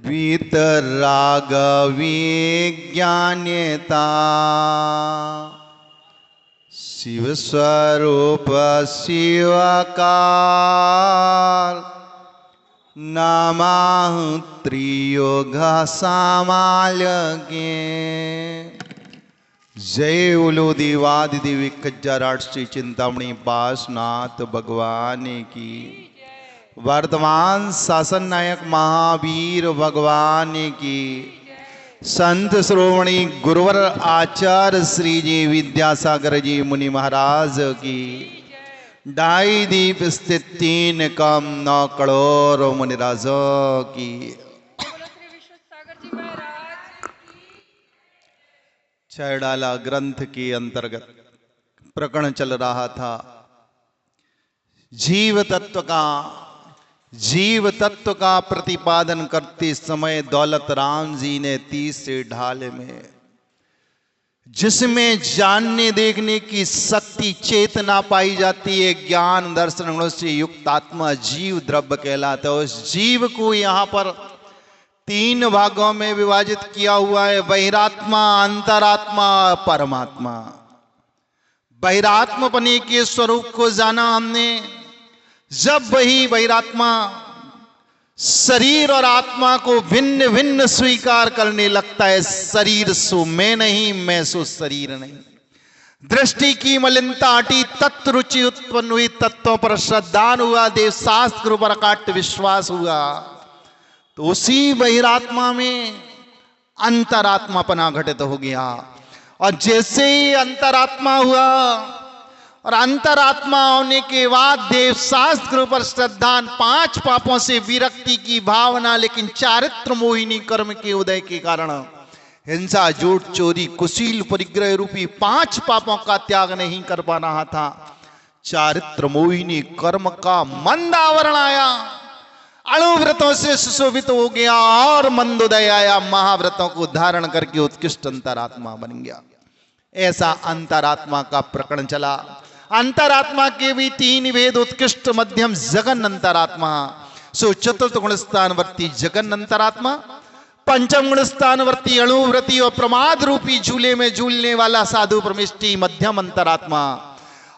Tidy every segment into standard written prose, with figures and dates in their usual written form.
वीतरागविज्ञान्यता शिव स्वरूप शिवकार नमः त्रियोग सामाल्य जय उलो देवादि देवी कज्जाराट श्री चिंतामणि पासनाथ भगवान की वर्तमान शासन नायक महावीर भगवान की संत श्रोमणी गुरुवर आचार्य श्री जी विद्यासागर जी मुनि महाराज की ढाई दीप स्थित 3 कम 9 करोड़ मुनिराजों की छैडाला ग्रंथ के अंतर्गत प्रकरण चल रहा था जीव तत्व का प्रतिपादन करते समय दौलत राम जी ने तीसरे ढाल में जिसमें जानने देखने की शक्ति चेतना पाई जाती है, ज्ञान दर्शन गुणों से युक्त आत्मा जीव द्रव्य कहलाता है। उस जीव को यहाँ पर 3 भागों में विभाजित किया हुआ है, बहिरात्मा, अंतरात्मा, परमात्मा। बहिरात्मपने के स्वरूप को जाना हमने जब वही बहिरात्मा शरीर और आत्मा को भिन्न भिन्न स्वीकार करने लगता है। शरीर सो मैं नहीं, मैं सो शरीर नहीं। दृष्टि की मलिनता हटी, तत्व रुचि उत्पन्न हुई, तत्वों पर श्रद्धान हुआ, देव शास्त्र पर अकाट विश्वास हुआ। तो उसी बहिरात्मा में अंतरात्मापना घटित हो गया। और जैसे ही अंतरात्मा हुआ और अंतरात्मा होने के बाद देव शास्त्र पर श्रद्धान, 5 पापों से विरक्ति की भावना, लेकिन चारित्र मोहिनी कर्म के उदय के कारण हिंसा, झूठ, चोरी, कुशील, परिग्रह रूपी 5 पापों का त्याग नहीं कर पा रहा था। चारित्र मोहिनी कर्म का मंद आवरण आया, अणुव्रतों से सुशोभित हो गया और मंदोदय आया, महाव्रतों को धारण करके उत्कृष्ट अंतरात्मा बन गया। ऐसा अंतरात्मा का प्रकरण चला। अंतरात्मा के भी 3 भेद, उत्कृष्ट, मध्यम, जगन अंतरात्मा। सो चतुर्थ गुण स्थानवर्ती जगन अंतरात्मा, पंचम गुण स्थानवर्ती अणुव्रती और प्रमाद रूपी झूले में झूलने वाला साधु परमेष्टि मध्यम अंतरात्मा,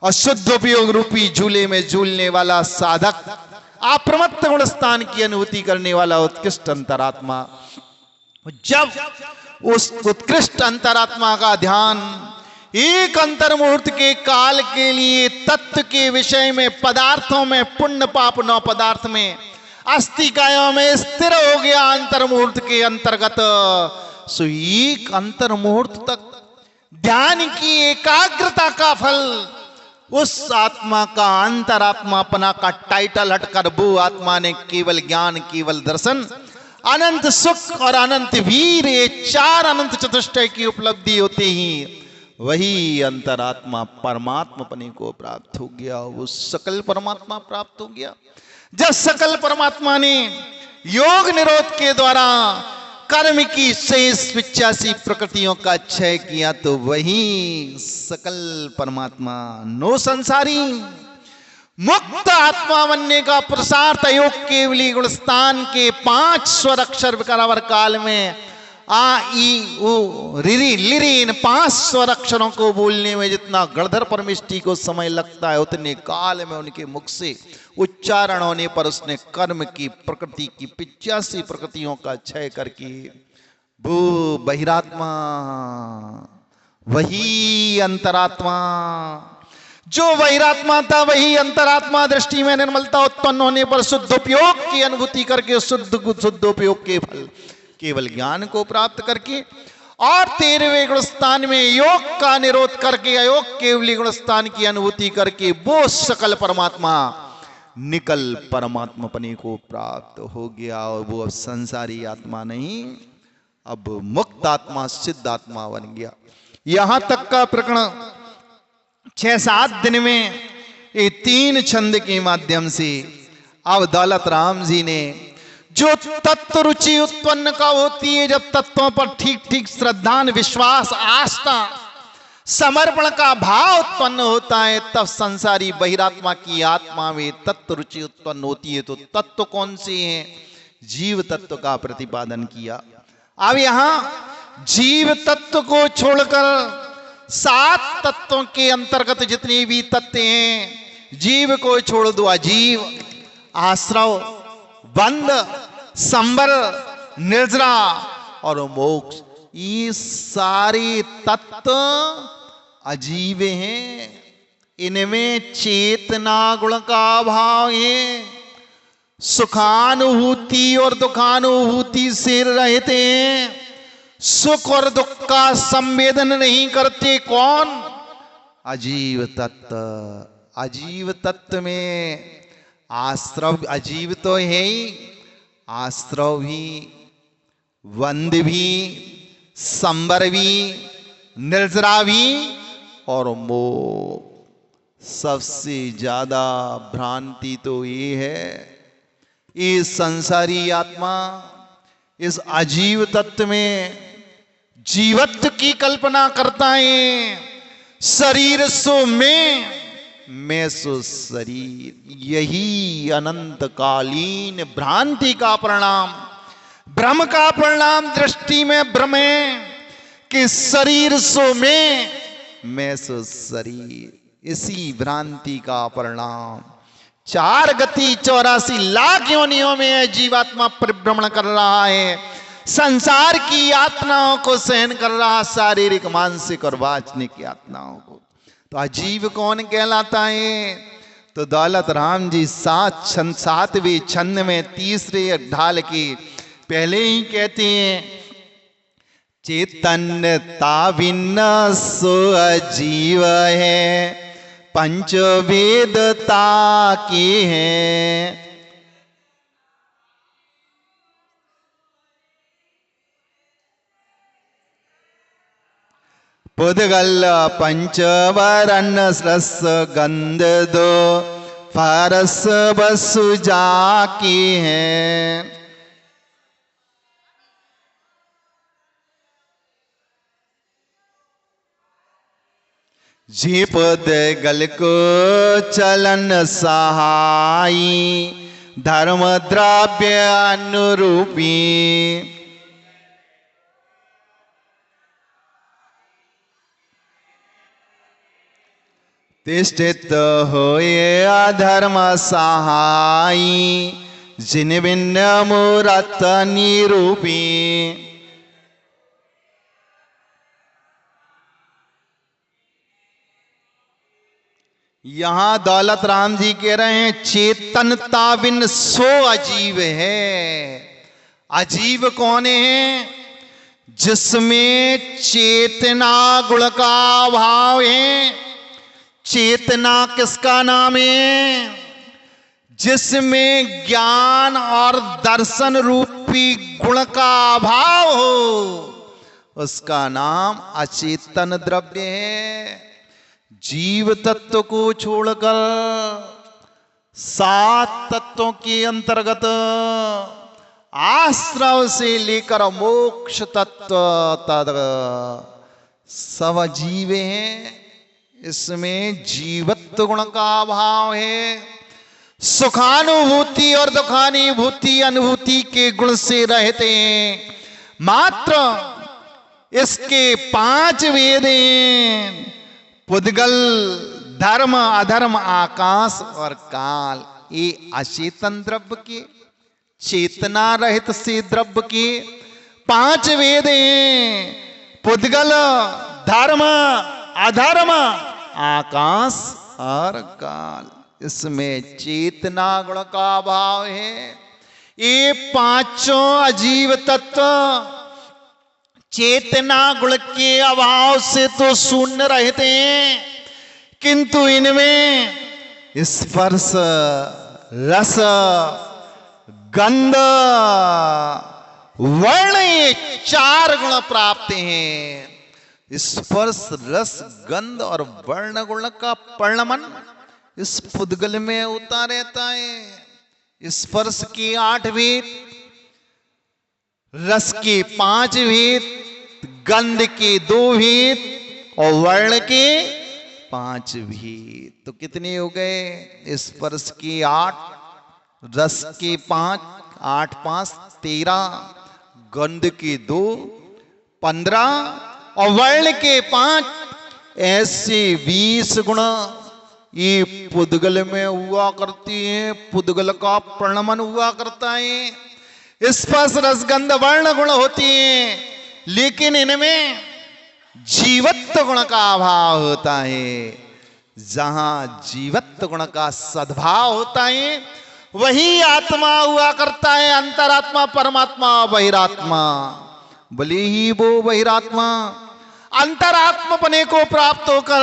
और शुद्ध उपयोग रूपी झूले में झूलने वाला साधक अप्रमत्त गुण स्थान की अनुभूति करने वाला उत्कृष्ट अंतरात्मा। जब उस उत्कृष्ट अंतरात्मा का ध्यान एक अंतर मुहूर्त के काल के लिए तत्व के विषय में, पदार्थों में, पुण्य पाप 9 पदार्थ में, अस्तिकायों में स्थिर हो गया अंतर मुहूर्त के अंतर्गत, सो एक अंतर मुहूर्त तक ध्यान की एकाग्रता का फल उस आत्मा का अंतरात्मापना का टाइटल हटकर वो आत्मा ने केवल ज्ञान, केवल दर्शन, अनंत सुख और अनंत वीर, ये 4 अनंत चतुष्टय की उपलब्धि होते ही वही अंतरात्मा परमात्मापने को प्राप्त हो गया। वो सकल परमात्मा प्राप्त हो गया। जब सकल परमात्मा ने योग निरोध के द्वारा कर्म की शेष 85 प्रकृतियों का क्षय किया, तो वही सकल परमात्मा नो संसारी मुक्त आत्मा बनने का पुरुषार्थ योग केवली गुणस्थान के 5 स्वर अक्षर विकारावर काल में आ ई उ रिरी लिरी, इन 5 स्वर अक्षरों को बोलने में जितना गणधर परमेष्टि को समय लगता है, उतने काल में उनके मुख से उच्चारण होने पर उसने कर्म की प्रकृति की 85 प्रकृतियों का क्षय करके वो बहिरात्मा, वही अंतरात्मा, जो बहिरात्मा था वही अंतरात्मा दृष्टि में निर्मलता उत्पन्न होने पर शुद्ध उपयोग की अनुभूति करके शुद्ध उपयोग के फल केवल ज्ञान को प्राप्त करके और 13वें गुणस्थान में योग का निरोध करके अयोग केवली गुणस्थान की अनुभूति करके वो सकल परमात्मा निकल परमात्मापने को प्राप्त हो गया। और वो अब संसारी आत्मा नहीं, अब मुक्त आत्मा, सिद्ध आत्मा बन गया। यहां तक का प्रकरण 6-7 दिन में ये 3 छंद के माध्यम से अब दौलत राम जी ने जो तत्व रुचि उत्पन्न का होती है, जब तत्वों पर ठीक ठीक श्रद्धान, विश्वास, आस्था, समर्पण का भाव उत्पन्न होता है, तब संसारी बहिरात्मा की आत्मा में तत्व रुचि उत्पन्न होती है। तो तत्व कौन से हैं? जीव तत्व का प्रतिपादन किया। अब यहां जीव तत्व को छोड़कर 7 तत्वों के अंतर्गत जितने भी तत्व हैं, जीव को छोड़ दो, अजीव, आश्रव, बंध, संबर, निर्जरा और मोक्ष, ये सारे तत्व अजीब हैं। इनमें चेतना गुण का अभाव है। सुखानुभूति और दुखानुभूति से रहते हैं, सुख और दुख का संवेदन नहीं करते। कौन? अजीव तत्व। अजीव तत्व में आश्रव, अजीव तो है ही, आश्रव भी, वंद भी, संबर भी, निर्जरा भी और मोह। सबसे ज्यादा भ्रांति तो ये है, ये संसारी आत्मा इस अजीव तत्व में जीवत्व की कल्पना करता है। शरीर सो मैं सो शरीर, यही अनंत कालीन भ्रांति का परिणाम, भ्रम का परिणाम। दृष्टि में भ्रम है कि शरीर सो मैं सो शरीर, इसी भ्रांति का परिणाम 4 गति 84 लाख योनियों में जीवात्मा परिभ्रमण कर रहा है, संसार की यातनाओं को सहन कर रहा, शारीरिक, मानसिक और वाचनिक यातनाओं को। तो अजीव कौन कहलाता है? तो दौलत राम जी 7वें छंद में 3रे ढाल के पहले ही कहते हैं, चैतन्यता भिन्न सो अजीव है, पंचवेदता के हैं। पुद्गल पंचवरण रस गंध दो, फारस बसु जाके हैं। जे पुद्गल को चलन सहाई, धर्म द्रव्य अनुरूपी। तिष्ठित होए अधर्म सहाई, जिन भिन्न मूरत निरूपी। यहां दौलत राम जी कह रहे हैं, चेतनता बिन सो अजीव है। अजीव कौन है? जिसमें चेतना गुण का अभाव है। चेतना किसका नाम है? जिसमें ज्ञान और दर्शन रूपी गुण का अभाव हो, उसका नाम अचेतन द्रव्य है। जीव तत्व को छोड़कर 7 तत्वों के अंतर्गत आश्रव से लेकर मोक्ष तत्व तक सब जीव हैं। इसमें जीवत्व गुण का अभाव है। सुखानुभूति और दुखानुभूति अनुभूति के गुण से रहते हैं। मात्र इसके 5 वेद हैं, पुद्गल, धर्म, अधर्म, आकाश और काल। ये अचेतन द्रव्य के, चेतना रहित से द्रव्य के 5 वेद हैं, पुद्गल, धर्म, अधर्म, आकाश और काल। इसमें चेतना गुण का अभाव है। ये 5 अजीव तत्व चेतना गुण के अभाव से तो शून्य रहते हैं, किंतु इनमें स्पर्श, रस, गंध, वर्ण, ये 4 गुण प्राप्त हैं। स्पर्श, रस, गंध और वर्ण गुण का परिणमन इस पुद्गल में होता रहता है। स्पर्श के 8 भेद, रस के 5 भेद, गंध के 2 भेद और वर्ण के 5 भी। तो कितने हो गए? स्पर्श के 8, रस के 5, 8 5 13, गंध के 2 15 और वर्ण के 5, ऐसे 20 गुण ये पुद्गल में हुआ करती है। पुद्गल का प्रणमन हुआ करता है। स्पर्श रस गंध वर्ण गुण होती है, लेकिन इनमें जीवत्व गुण का अभाव होता है। जहां जीवत्व गुण का सद्भाव होता है वही आत्मा हुआ करता है। अंतरात्मा, परमात्मा, बहिरात्मा। भले ही वो बहिरात्मा अंतरात्मा पने को प्राप्त होकर,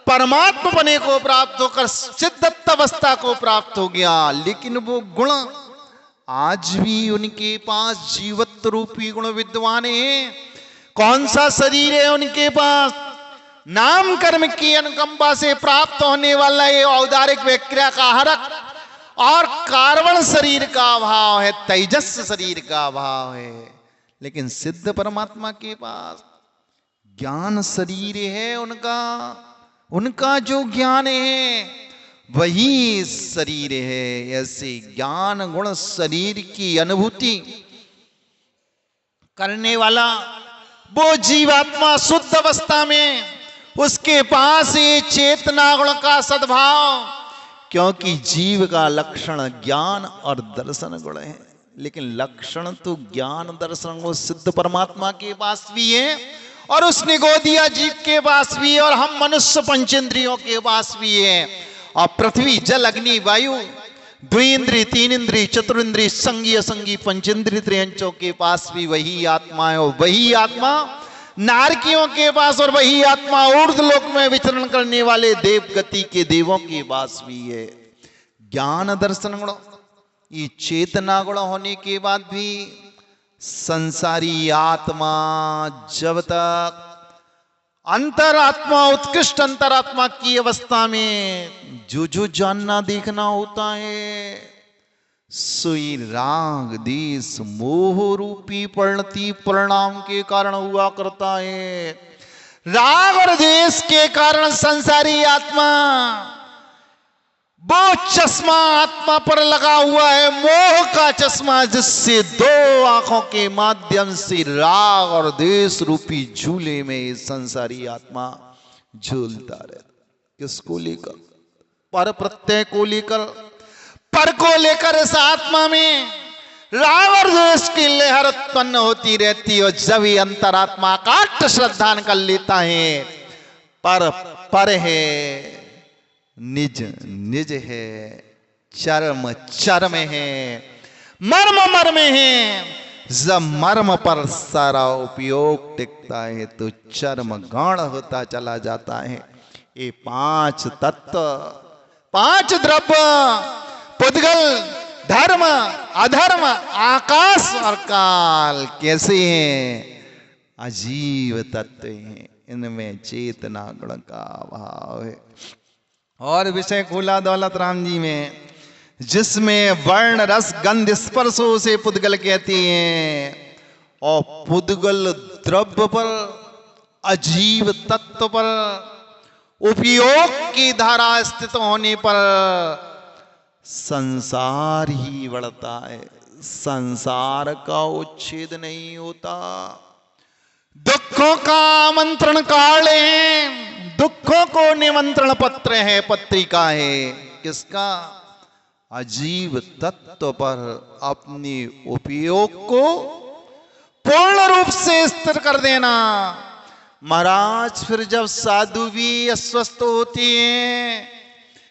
परमात्मा पने को प्राप्त होकर सिद्धत्व अवस्था को प्राप्त हो गया, लेकिन वो गुण आज भी उनके पास जीवत्व रूपी गुण विद्वान है। कौन सा शरीर है उनके पास? नाम कर्म की अनुकंपा से प्राप्त होने वाला ये औदारिक विक्रिया का हरक और कार्बन शरीर का अभाव है, तेजस शरीर का अभाव है। लेकिन सिद्ध परमात्मा के पास ज्ञान शरीर है। उनका जो ज्ञान है वही शरीर है। ऐसे ज्ञान गुण शरीर की अनुभूति करने वाला वो जीवात्मा शुद्ध अवस्था में, उसके पास ये चेतना गुण का सद्भाव, क्योंकि जीव का लक्षण ज्ञान और दर्शन गुण है। लेकिन लक्षण तो ज्ञान दर्शन गुण सिद्ध परमात्मा के पास भी है और उसने गोदिया जीव के पास भी है और हम मनुष्य पंचेंद्रियों के पास भी है। और पृथ्वी जल अग्नि वायु द्विइंद्रिय तीन इंद्रिय चतुरिंद्रिय संगी असंगी पंचेंद्रिय त्रियंचों के पास भी वही आत्मा है। और वही आत्मा नारकियों के पास और वही आत्मा ऊर्ध्व लोक में विचरण करने वाले देव गति के देवों के पास भी है। ज्ञान दर्शन गुण ये चेतना गुण होने के बाद भी संसारी आत्मा जब तक अंतरात्मा, उत्कृष्ट अंतरात्मा की अवस्था में जो जानना देखना होता है, सोई राग देश मोह रूपी परिणति परिणाम के कारण हुआ करता है। राग और देश के कारण संसारी आत्मा वो चश्मा आत्मा पर लगा हुआ है, मोह का चश्मा, जिससे 2 आंखों के माध्यम से राग और देश रूपी झूले में संसारी आत्मा झूलता रहता। किसको लेकर? पर प्रत्यय को लेकर, पर को लेकर इस आत्मा में राग और देश की लहर उत्पन्न होती रहती है। और जब ये अंतरात्मा काट श्रद्धा कर लेता है, पर है, निज निज है, चर्म चर्म है, मर्म मर्म है। जब मर्म पर सारा उपयोग टिकता है तो चर्म गौण होता चला जाता है। ये 5 तत्व, 5 द्रव्य, पुद्गल, धर्म, अधर्म, आकाश और काल कैसे हैं? अजीव तत्व हैं। इनमें चेतना गुण का अभाव है। और विषय खोला दौलत राम जी में, जिसमें वर्ण रस गंध स्पर्शो से पुद्गल कहती हैं, और पुद्गल द्रव्य पर, अजीव तत्व पर, उपयोग की धारा स्थित होने पर संसार ही बढ़ता है। संसार का उच्छेद नहीं होता। दुखों का आमंत्रण काल है, दुखों को निमंत्रण पत्र है, पत्रिका है। किसका? अजीव तत्व पर अपने उपयोग को पूर्ण रूप से स्थिर कर देना। महाराज फिर जब साधु भी अस्वस्थ होती हैं,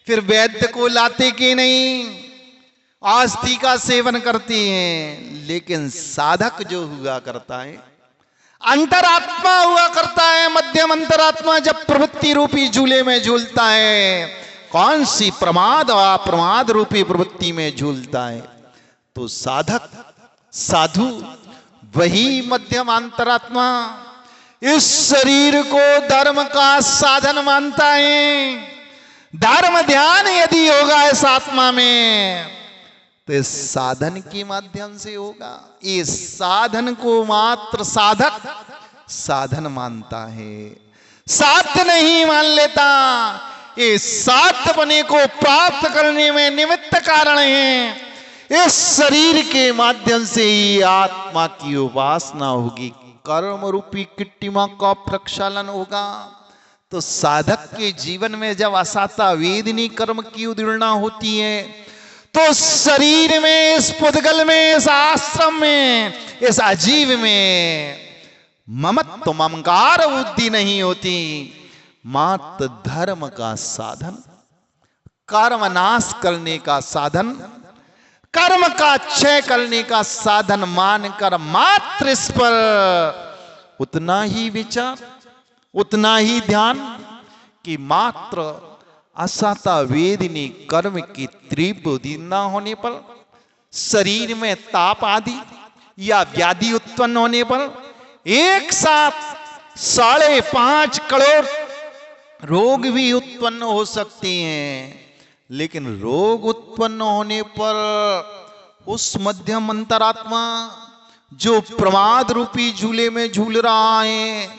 फिर वैद्य को लाते कि नहीं, आस्ती का सेवन करती हैं। लेकिन साधक जो हुआ करता है, अंतरात्मा हुआ करता है, मध्यम अंतरात्मा जब प्रवृत्ति रूपी झूले में झूलता है, कौन सी प्रमाद और अप्रमाद रूपी प्रवृत्ति में झूलता है, तो साधक साधु वही मध्यम अंतरात्मा इस शरीर को धर्म का साधन मानता है। धर्म ध्यान यदि होगा इस आत्मा में तो इस साधन के माध्यम से होगा। इस साधन को मात्र साधक साधन मानता है। साध्य नहीं मान लेता। ये साध्य बने को प्राप्त करने में निमित्त कारण है। इस शरीर के माध्यम से ही आत्मा की उपासना होगी, कर्म रूपी किट्टिमा का प्रक्षालन होगा। तो साधक के जीवन में जब असाता वेदनी कर्म की उदीर्णा होती है, तो शरीर में, इस पुद्गल में, इस आश्रम में, इस अजीव में ममत्व ममकार बुद्धि नहीं होती। मात्र धर्म का साधन, कर्म नाश करने का साधन, कर्म का क्षय करने का साधन मानकर मात्र इस पर उतना ही विचार, उतना ही ध्यान कि मात्र असाता वेदनी कर्म की तीव्र उदीर्णा न होने पर, शरीर में ताप आदि या व्याधि उत्पन्न होने पर एक साथ 5.5 करोड़ रोग भी उत्पन्न हो सकते हैं। लेकिन रोग उत्पन्न होने पर उस मध्यम अंतरात्मा जो प्रमाद रूपी झूले में झूल रहा है,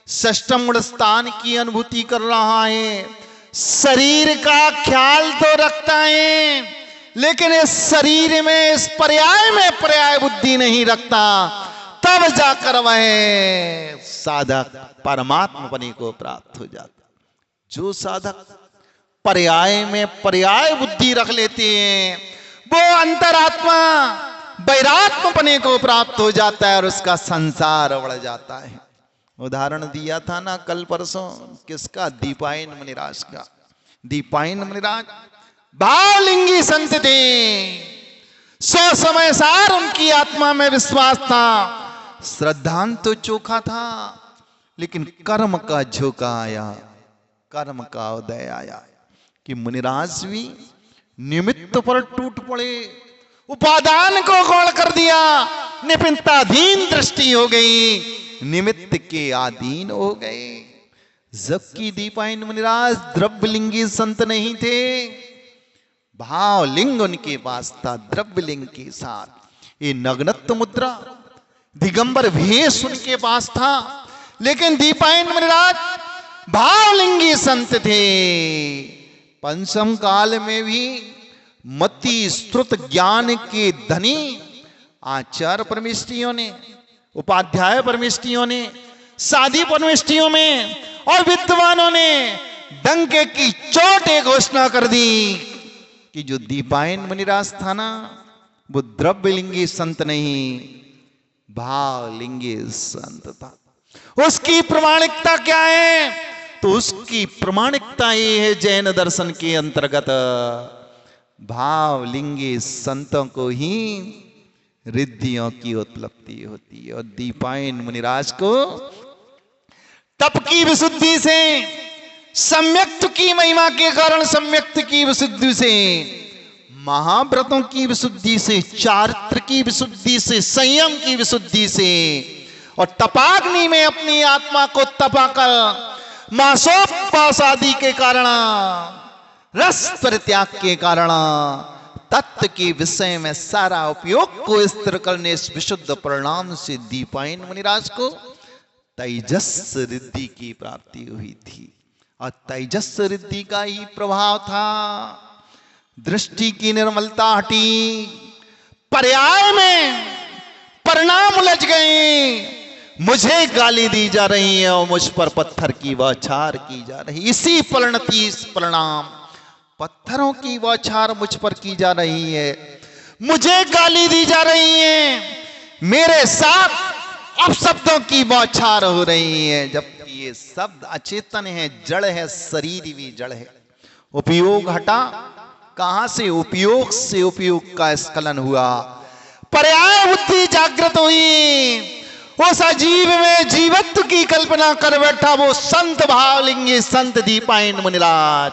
षष्ठम गुण स्थान की अनुभूति कर रहा है, शरीर का ख्याल तो रखता है, लेकिन इस शरीर में, इस पर्याय में पर्याय बुद्धि नहीं रखता, तब जाकर वह साधक परमात्मा पने को प्राप्त हो जाता। जो साधक पर्याय में पर्याय बुद्धि रख लेते हैं, वो अंतरात्मा वैरात्म पने को प्राप्त हो जाता है और उसका संसार बढ़ जाता है। उदाहरण दिया था ना कल परसों, किसका? दीपायन मुनिराज का। दीपायन मुनिराज भावलिंगी संत थे, 100 समय सार उनकी आत्मा में विश्वास था, श्रद्धांत तो चोखा था, लेकिन कर्म का झोंका आया, कर्म का उदय आया कि मुनिराज भी निमित्त पर टूट पड़े, उपादान को गौण कर दिया, निमित्ताधीन दृष्टि हो गई, निमित्त के अधीन हो गए। जबकि दीपायन मुनिराज द्रव्यलिंगी संत नहीं थे, भावलिंग उनके पास था, द्रव्यलिंग के साथ। ये नग्नत्व मुद्रा, दिगंबर भेष उनके पास था, लेकिन दीपायन मुनिराज भावलिंगी संत थे। पंचम काल में भी मति स्तुत ज्ञान के धनी आचार्य परमेष्ठियों ने, उपाध्याय परमेष्ठियों ने, साधी परमेष्ठियों में और विद्वानों ने डंके की चोट घोषणा कर दी कि जो दीपायन मुनिराज था ना, वो द्रव्यलिंगी संत नहीं, भावलिंगी संत था। उसकी प्रमाणिकता क्या है? तो उसकी प्रमाणिकता ये है, जैन दर्शन के अंतर्गत भावलिंगी संतों को ही रिद्धियों की उपलब्धि होती है, और दीपायन मुनिराज को तप की विशुद्धि से, सम्यक्त की महिमा के कारण सम्यक्त की विशुद्धि से, महाव्रतों की विशुद्धि से, चारित्र की विशुद्धि से, संयम की विशुद्धि से, और तपाग्नि में अपनी आत्मा को तपाकर मासोपवास आदि के कारण, रस परित्याग के कारण, तत्व के विषय में सारा उपयोग को स्थिर करने इस विशुद्ध परिणाम से दीपायन मुनिराज को तेजस रिद्धि की प्राप्ति हुई थी। और तेजस रिद्धि का ही प्रभाव था, दृष्टि की निर्मलता हटी, पर्याय में परिणाम उलझ गए। मुझे गाली दी जा रही है और मुझ पर पत्थर की बौछार की जा रही, इसी परिणति, इस परिणाम, पत्थरों की बौछार मुझ पर की जा रही है, मुझे गाली दी जा रही है, मेरे साथ अपशब्दों की बौछार हो रही है, जबकि ये शब्द अचेतन है, जड़ है, शरीर भी जड़ है। उपयोग हटा, कहां से? उपयोग से उपयोग का स्खलन हुआ, पर्याय बुद्धि जागृत हुई, उस अजीव में जीवत्व की कल्पना कर बैठा वो संत भावलिंगी संत दीपायन मुनिराज,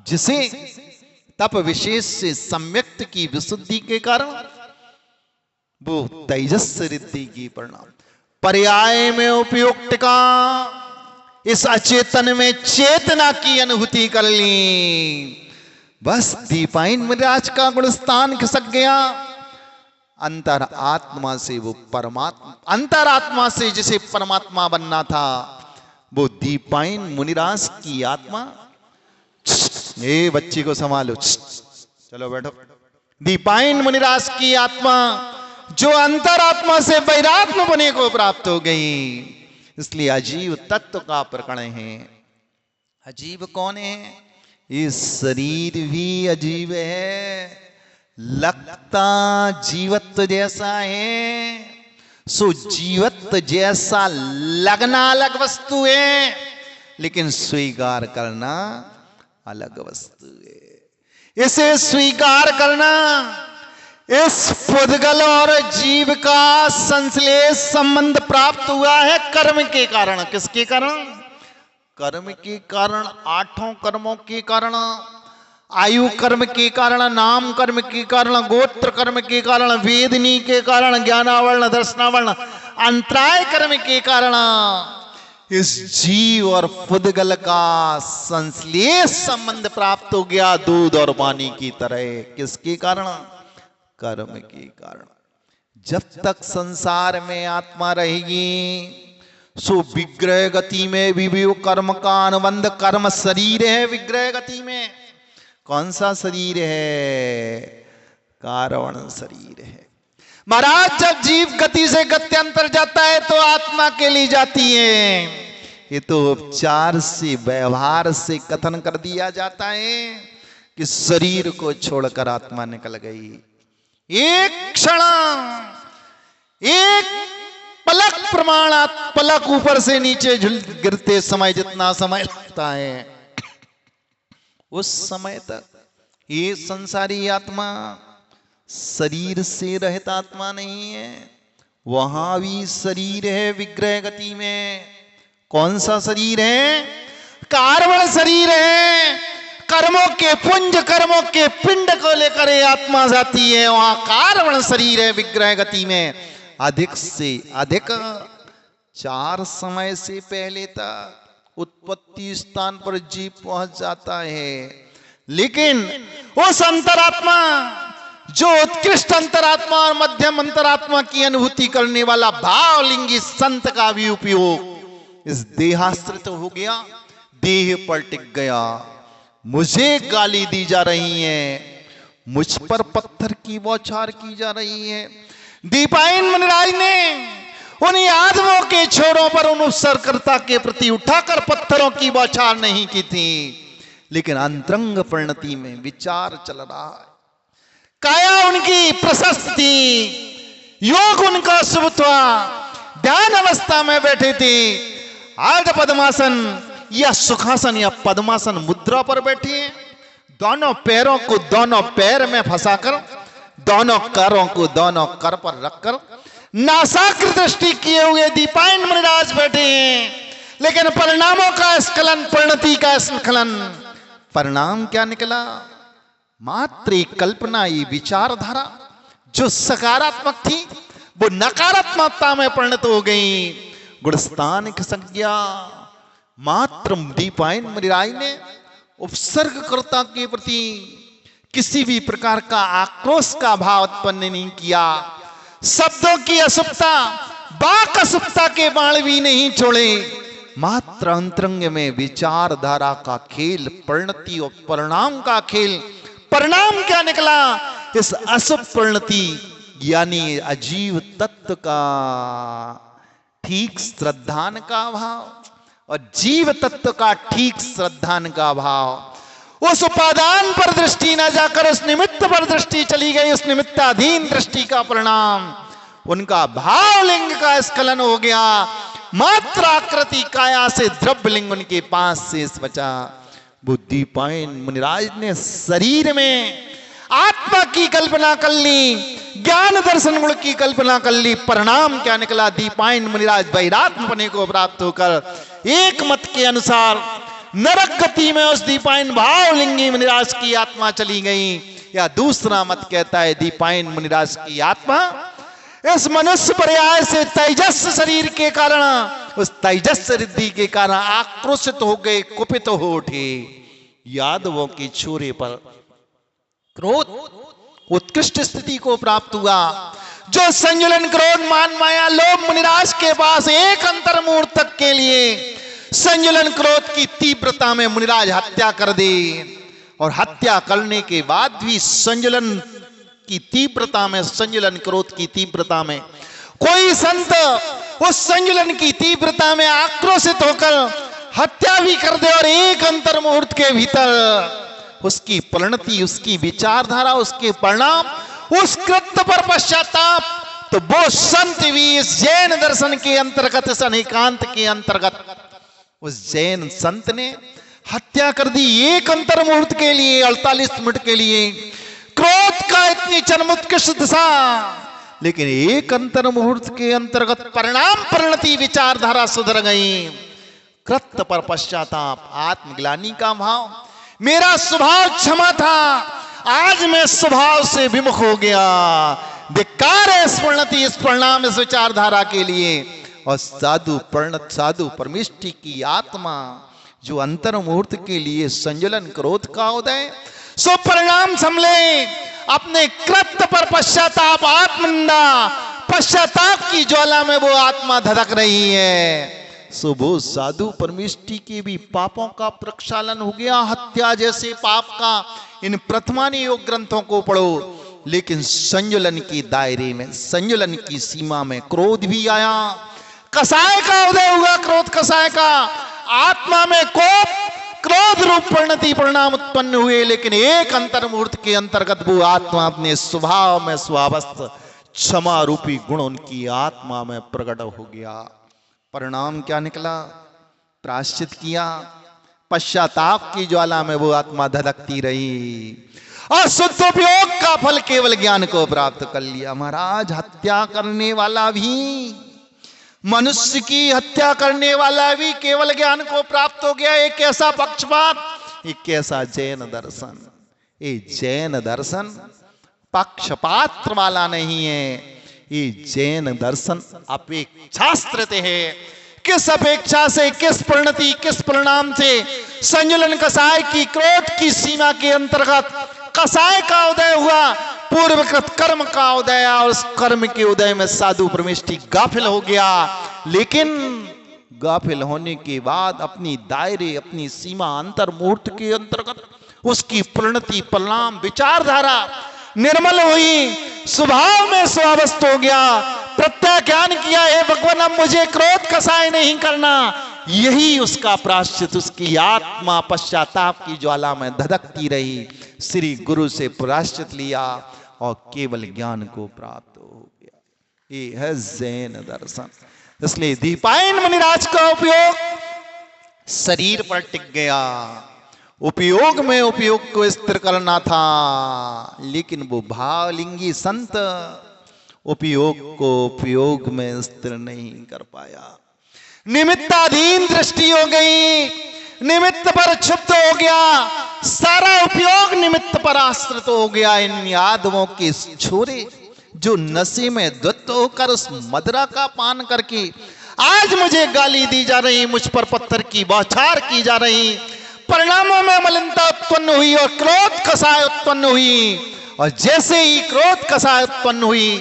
जिसे तप विशेष से सम्यक्त की विशुद्धि के कारण वो तेजस रिद्धि की परिणाम, पर्याय में उपयुक्त का इस अचेतन में चेतना की अनुभूति कर ली। बस दीपायन मुनिराज का गुणस्थान खिसक गया, अंतर आत्मा से वो परमात्मा, अंतर आत्मा से जिसे परमात्मा बनना था, वो दीपायन मुनिराज की आत्मा, ये बच्ची को संभालो, चलो बैठो। दीपायन मुनिराज की आत्मा जो अंतरात्मा से वैरात्म बने को प्राप्त हो गई, इसलिए अजीव तत्व का प्रकरण है। अजीब कौन है? ये शरीर भी अजीब है, लगता जीवत्व जैसा है, सो जीवत्व जैसा लगना अलग वस्तु है, लेकिन स्वीकार करना अलग वस्तु है। इसे स्वीकार करना, इस पुद्गल और जीव का संश्लेष संबंध प्राप्त हुआ है कर्म के कारण। किसके कारण? कर्म के कारण, आठों कर्मों के कारण, आयु कर्म के कारण, नाम कर्म के कारण, गोत्र कर्म के कारण, वेदनी के कारण, ज्ञानावर्ण, दर्शनावर्ण, अंतराय कर्म के कारण इस जीव और पुद्गल का संश्लेष संबंध प्राप्त हो गया, दूध और पानी की तरह। किसके कारण? कर्म के कारण। जब तक संसार में आत्मा रहेगी, सो विग्रह गति में भी वो कर्म का अनुबंध, कर्म शरीर है विग्रह गति में। कौन सा शरीर है? कारण शरीर है। महाराज जब जीव गति से गत्यंतर जाता है तो आत्मा के लिए जाती है। ये तो उपचार से, व्यवहार से कथन कर दिया जाता है कि शरीर को छोड़कर आत्मा निकल गई। एक क्षण, एक पलक प्रमाण, पलक ऊपर से नीचे गिरते समय जितना समय लगता है, उस समय तक ये संसारी आत्मा शरीर से रहित आत्मा नहीं है, वहां भी शरीर है विग्रह गति में। कौन सा शरीर है? कारण शरीर है। कर्मों के पुंज, कर्मों के पिंड को लेकर ये आत्मा जाती है, वहां कारण शरीर है विग्रह गति में। अधिक से अधिक 4 समय से पहले तक उत्पत्ति स्थान पर जीव पहुंच जाता है, लेकिन उस अंतरात्मा जो उत्कृष्ट अंतरात्मा और मध्यम अंतरात्मा की अनुभूति करने वाला भावलिंगी संत का भी उपयोग इस देहाश्रित हो गया, देह पर टिक गया। मुझे गाली दी जा रही है, मुझ पर पत्थर की बौछार की जा रही है। दीपायन मुनिराज ने उन आदमों के छोरों पर उन उपसर्गकर्ता के प्रति उठाकर पत्थरों की बौछार नहीं की थी, लेकिन अंतरंग परिणति में विचार चल रहा है। काया उनकी प्रशस्त थी, योग उनका शुभ था, ध्यान अवस्था में बैठे थे। अर्ध पद्मासन या सुखासन या पद्मासन मुद्रा पर बैठे, दोनों पैरों को दोनों पैर में फंसाकर, दोनों करों को दोनों कर पर रखकर नासाग्र दृष्टि किए हुए दीपायन मुनिराज बैठे हैं। लेकिन परिणामों का स्खलन, परिणति का स्खलन, परिणाम क्या निकला? मात्र एक कल्पना, ये विचारधारा जो सकारात्मक थी वो नकारात्मकता में परिणत हो गई। गुणस्थान की संज्ञा मात्र दीपायन मुनिराज ने उपसर्गकर्ता के प्रति किसी भी प्रकार का आक्रोश का भाव उत्पन्न नहीं किया। शब्दों की अशुभता, वाक अशुभता के बाण भी नहीं छोड़े। मात्र अंतरंग में विचारधारा का खेल, परिणति और परिणाम का खेल। परिणाम क्या निकला? इस अशुभ परिणति यानी अजीव तत्व का ठीक श्रद्धान का भाव और जीव तत्व का ठीक श्रद्धान का भाव। उस उपादान पर दृष्टि न जाकर उस निमित्त पर दृष्टि चली गई। उस निमित्ताधीन दृष्टि का परिणाम उनका भावलिंग का स्खलन हो गया। मात्र आकृति काया से द्रव्यलिंग उनके पास शेष बचा। दीपायन मुनिराज ने शरीर में आत्मा की कल्पना कर ली, ज्ञान दर्शन गुण की कल्पना कर ली। परिणाम क्या निकला? दीपायन मुनिराज वैरात्म बने को प्राप्त होकर एक मत के अनुसार नरक गति में उस दीपायन भावलिंगी मुनिराज की आत्मा चली गई। या दूसरा मत कहता है दीपायन मुनिराज की आत्मा इस मनुष्य पर्याय से तेजस शरीर के कारण, उस तेजस रिद्धि के कारण आक्रोशित हो गए, कुपित हो उठे। यादवों के छोरे पर क्रोध उत्कृष्ट स्थिति को प्राप्त हुआ। जो संजुलन, क्रोध, मान, माया, लोभ मुनिराज के पास एक अंतर मुहूर्त तक के लिए संजलन क्रोध की तीव्रता में मुनिराज हत्या कर दे, और हत्या करने के बाद भी संजलन की तीव्रता में, संजलन क्रोध की तीव्रता में कोई संत उस संजलन की तीव्रता में आक्रोशित होकर हत्या भी कर दे, और एक अंतर मुहूर्त के भीतर उसकी परिणति, उसकी विचारधारा, उसके परिणाम, उस कृत्य पर पश्चाताप, तो वो संत भी इस जैन दर्शन के अंतर्गत, इस अनेकांत के अंतर्गत, उस जैन संत ने हत्या कर दी एक अंतर मुहूर्त के लिए, 48 मिनट के लिए। क्रोध का इतनी चरमोत्कृष्ट दिशा, लेकिन एक अंतर मुहूर्त के अंतर्गत परिणाम, परिणति, विचारधारा सुधर गई। कृत्य पर पश्चाताप, आत्मग्लानि का भाव। मेरा स्वभाव क्षमा था, आज मैं स्वभाव से विमुख हो गया। धिक्कार है इस परिणति, इस परिणाम, इस विचारधारा के लिए। और साधु परिणत, साधु परमेष्टि की आत्मा जो अंतर मुहूर्त के लिए संजलन क्रोध का उदय, सो परिणाम संभले, अपने कृत्य पर पश्चाताप, आत्मनिंदा, पश्चाताप की ज्वाला में वो आत्मा धधक रही है। सो वो साधु परमेष्टि के भी पापों का प्रक्षालन हो गया, हत्या जैसे पाप का। इन प्रथमानी योग ग्रंथों को पढ़ो, लेकिन संजलन के दायरे में, संजलन की सीमा में क्रोध भी आया, कसाय का उदय हुआ, क्रोध कसाय का। आत्मा में कोप, क्रोध रूप परिणति, परिणाम उत्पन्न हुए, लेकिन एक अंतर मुहूर्त के अंतर्गत वो आत्मा अपने स्वभाव में स्वावस्थ क्षमा रूपी गुण उनकी आत्मा में प्रकट हो गया। परिणाम क्या निकला? प्रायश्चित किया, पश्चाताप की ज्वाला में वो आत्मा धधकती रही, और शुद्ध उपयोग का फल केवल ज्ञान को प्राप्त कर लिया। महाराज, हत्या करने वाला भी, मनुष्य की हत्या करने वाला भी केवल ज्ञान को प्राप्त हो गया। एक ऐसा पक्षपात, एक ऐसा जैन दर्शन। ये जैन दर्शन पक्षपात वाला नहीं है, ये जैन दर्शन अपेक्षाश्रित है। किस अपेक्षा से, किस परिणति, किस परिणाम से? संजलन कसाय की, क्रोध की सीमा के अंतर्गत कसाय का उदय हुआ, पूर्वकृत कर्म का उदय, और उस कर्म के उदय में साधु परमेष्टि गाफिल हो गया। लेकिन गाफिल होने के बाद अपनी दायरे, अपनी सीमा, अंतर मुहूर्त के अंतर्गत उसकी परिणति, परिणाम, विचारधारा निर्मल हुई, स्वभाव में स्वावस्थ हो गया, प्रत्याख्यान किया, हे भगवान अब मुझे क्रोध कसाय नहीं करना। यही उसका प्रायश्चित, उसकी आत्मा पश्चाताप की ज्वाला में धधकती रही, श्री गुरु से प्रायश्चित लिया और केवल ज्ञान को प्राप्त हो गया। ये है जैन दर्शन। इसलिए दीपायन मुनिराज का उपयोग शरीर पर टिक गया, उपयोग में उपयोग को स्थिर करना था, लेकिन वो भावलिंगी संत उपयोग को उपयोग में स्थिर नहीं कर पाया। निमित्ताधीन दृष्टि हो गई, निमित्त पर क्षुब्ध हो गया, सारा उपयोग निमित्त पर आश्रित हो गया। इन यादवों के छोरे जो नशे में द्वैत होकर उस मदिरा का पान करके आज मुझे गाली दी जा रही, मुझ पर पत्थर की बौछार की जा रही, परिणामों में मलिनता उत्पन्न हुई और क्रोध कसाय उत्पन्न हुई। और जैसे ही क्रोध कसाय उत्पन्न हुई,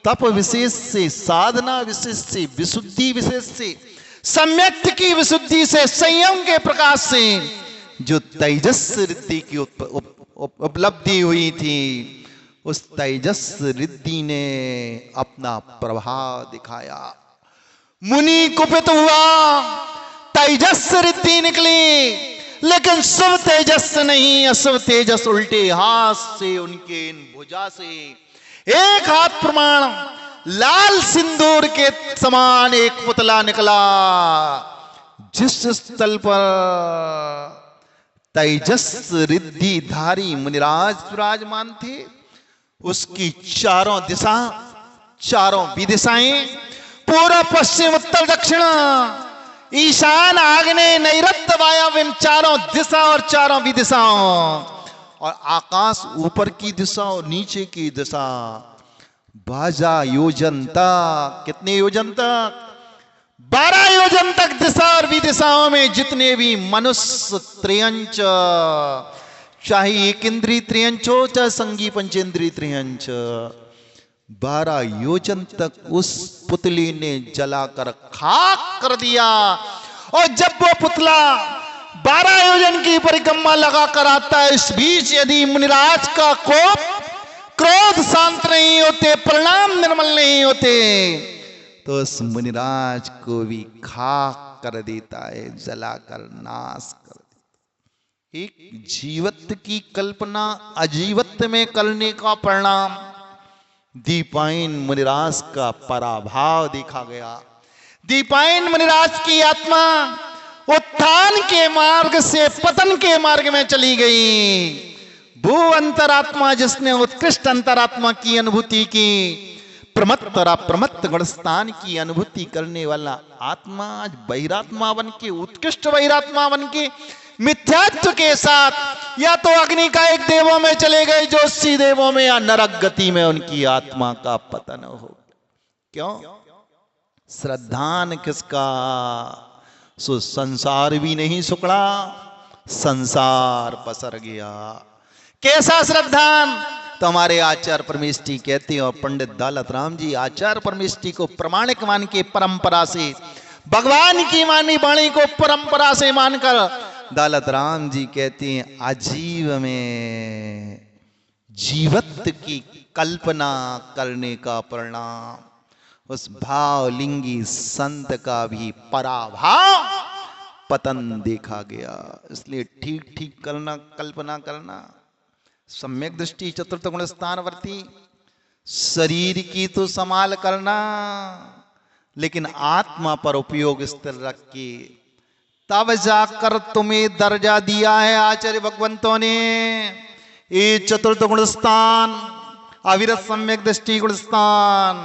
तप विशेष से, साधना विशेष से, विशुद्धि विशेष से, सम्यक्त की विशुद्धि से, संयम के प्रकाश से जो तेजस रिद्धि की उपलब्धि हुई थी, उस तेजस रिद्धि ने अपना प्रभाव दिखाया। मुनि कुपित हुआ, तेजस रिद्धि निकली, लेकिन शुभ तेजस नहीं, अशुभ तेजस उल्टे हाथ से, उनके इन भुजा से एक हाथ प्रमाण लाल सिंदूर के समान एक पुतला निकला। जिस स्थल पर तेजस रिद्धि धारी मुनिराज विराजमान थे, उसकी चारों दिशा, चारों विदिशाएं, पूर्व पश्चिम उत्तर दक्षिण ईशान आग्नेय नैऋत्य वायव्य, इन चारों दिशा और चारों विदिशाओं, और आकाश ऊपर की दिशा और नीचे की दिशा, बाजा योजन तक, कितने योजन तक? 12 योजन तक दिशा और विदिशाओं में जितने भी मनुष्य त्रियंच, चाहे एक इंद्रिय त्रियंच हो, चाहे संगी पंचेंद्रिय त्रियंच, 12 योजन तक उस पुतली ने जलाकर खाक कर दिया। और जब वो पुतला 12 योजन की परिक्रमा लगा कर आता है, इस बीच यदि मुनिराज का कोप क्रोध शांत नहीं होते, परिणाम निर्मल नहीं होते, तो उस मुनिराज को भी खाक कर देता है, जलाकर नाश कर देता। एक जीवत्व की कल्पना अजीवत्व में करने का परिणाम दीपायन मुनिराज का पराभाव देखा गया। दीपायन मुनिराज की आत्मा उत्थान के मार्ग से पतन के मार्ग में चली गई। वो अंतरात्मा जिसने उत्कृष्ट अंतरात्मा की अनुभूति की, प्रमत्त और अप्रमत्त गुणस्थान की अनुभूति करने वाला आत्मा आज बहिरात्मा बन के, उत्कृष्ट बहिरात्मा बन के मिथ्यात्व के साथ या तो अग्नि का एक देवों में चले गए, जो 80 देवों में, या नरक गति में उनकी आत्मा का पतन हो। क्यों? श्रद्धान किसका? सो संसार भी नहीं सुकड़ा, संसार पसर गया। कैसा श्रद्धान? तो हमारे आचार्य परमेष्ठी कहते हैं, और पंडित दौलत राम जी आचार्य परमेष्ठी को प्रमाणिक मान के, परंपरा से, भगवान की मानी वाणी को परंपरा से मानकर दौलत राम जी कहते हैं, अजीव में जीवत्व की कल्पना करने का परिणाम उस भावलिंगी संत का भी पराभाव पतन देखा गया। इसलिए ठीक ठीक करना, कल्पना करना, सम्यक दृष्टि चतुर्थ गुण स्थानवर्ती, शरीर की तो संभाल करना, लेकिन आत्मा पर उपयोग स्थिर रख के, तब जाकर तुम्हें दर्जा दिया है आचार्य भगवंतों ने। ये चतुर्थ गुण स्थान, अविरत सम्यक दृष्टि गुण स्थान,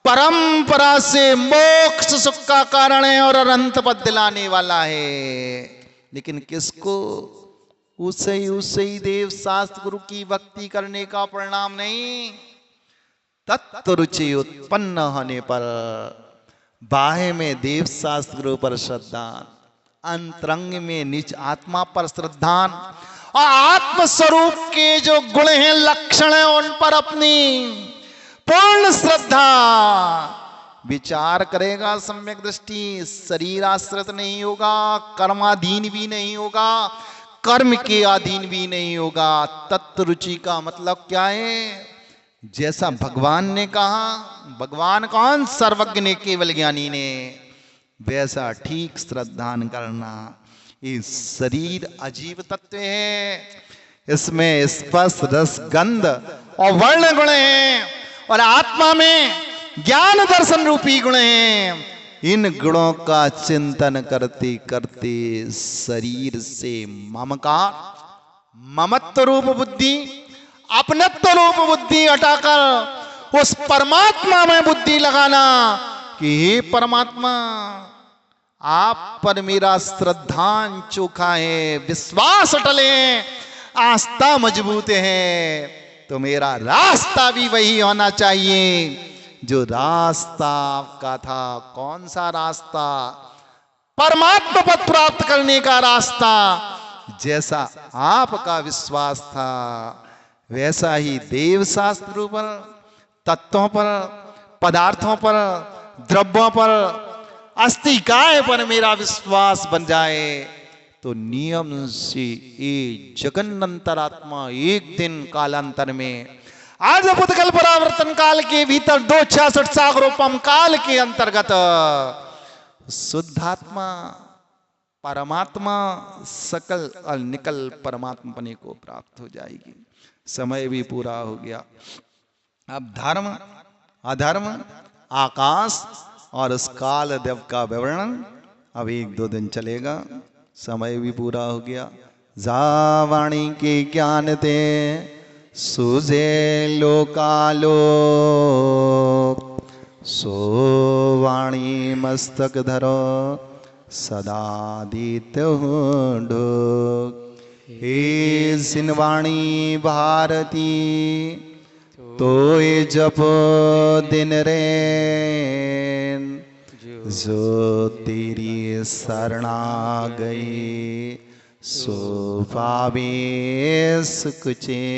परंपरा से मोक्ष सुख का कारण है और अनंत पद दिलाने वाला है। लेकिन किसको? उसे ही देव शास्त्र गुरु की भक्ति करने का परिणाम नहीं। तत्व रुचि उत्पन्न होने पर बाह्य में देव शास्त्र गुरु पर श्रद्धा, अंतरंग में निज आत्मा पर श्रद्धा, और आत्म स्वरूप के जो गुण हैं, लक्षण हैं, उन पर अपनी पूर्ण श्रद्धा। विचार करेगा सम्यक दृष्टि, शरीर आश्रित नहीं होगा, कर्माधीन भी नहीं होगा, कर्म के अधीन भी नहीं होगा। तत्व रुचि का मतलब क्या है? जैसा भगवान ने कहा, भगवान कौन? सर्वज्ञ ने, केवल ज्ञानी ने, वैसा ठीक श्रद्धान करना। ये शरीर अजीब तत्व है, इसमें स्पर्श रस गंध और वर्ण गुण हैं, और आत्मा में ज्ञान दर्शन रूपी गुण हैं। इन गुणों का चिंतन करते करते शरीर से ममकार, ममत्व रूप बुद्धि, अपनत्व रूप बुद्धि हटाकर उस परमात्मा में बुद्धि लगाना कि हे परमात्मा, आप पर मेरा श्रद्धान चोखा है, विश्वास अटल है, आस्था मजबूत है, तो मेरा रास्ता भी वही होना चाहिए जो रास्ता आपका था। कौन सा रास्ता? परमात्मा पद प्राप्त करने का रास्ता। जैसा आपका विश्वास था, वैसा ही देव शास्त्रों पर, तत्वों पर, पदार्थों पर, द्रव्यों पर, अस्तिकाय पर मेरा विश्वास बन जाए, तो नियम से ये जगन्नंतरात्मा एक दिन कालांतर में, आज बुद्धकल परावर्तन काल के भीतर 266 सागरोपम काल के अंतर्गत शुद्धात्मा परमात्मा सकल और निकल परमात्मा पने को प्राप्त हो जाएगी। समय भी पूरा हो गया। अब धर्म अधर्म, आकाश और उस काल देव का विवरण अब 1-2 दिन चलेगा। समय भी पूरा हो गया। जा वाणी के ज्ञान ते सुजे लोकालो, सो वाणी मस्तक धरो सदा दीत्य ढोक। हे सिनवाणी भारती तो ये जप दिन रे, जो तेरी शरणा गई सो पावे सुख चैन।